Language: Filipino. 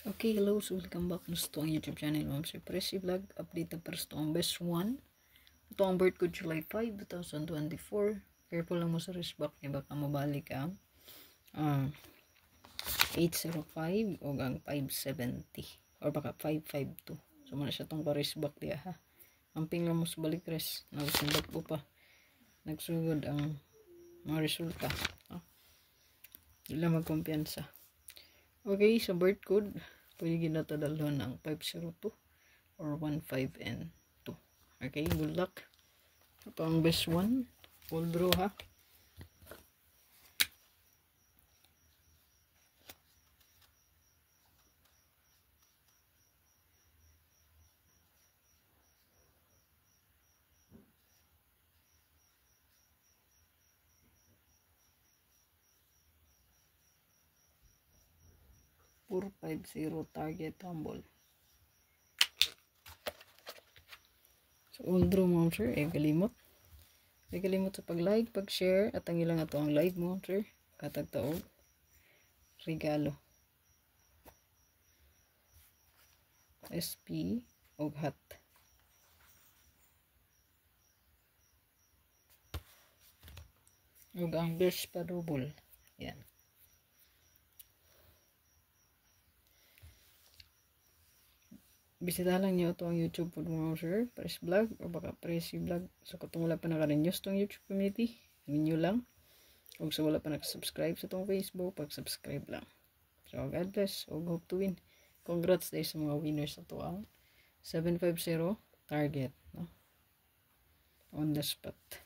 Okay, hello, so welcome back na sa itong YouTube channel, Ma'am Sir Pressy Vlog. Update na para sa itong best one. Ito ang birth ko July 5, 2024. Careful lang mo sa wristback niya, baka mabalik ang 805 o ang 570 or baka 552. So muna siya itong pa-wristback diya ha. Amping lang mo sa balik rest. Nagsindak po pa. Nagsugod ang mga resulta. Hindi lang magkumpiyansa. Okay, sa birth code, pwede ginatadalhan ng 502 or 15 and 2. Okay, good luck. Ito ang best one. Full draw ha. Puro 50 target humble. So, full draw mo sir. Kalimot. Kalimot sa pag-like, pag-share, at ang ilang ito ang live mo sir. Katagtaog. Regalo. SP o hat. O ang best pa double. Yan. Bisita lang niyo ito ang YouTube po mga sir. Press vlog o baka Pressy Vlog. So kung wala pa naka-renews itong YouTube community, ninyo lang. Kung sa wala pa nakasubscribe sa itong Facebook, pag-subscribe lang. So God bless. O hope to win. Congrats tayo sa mga winners na ito ang 750 target. No? On the spot.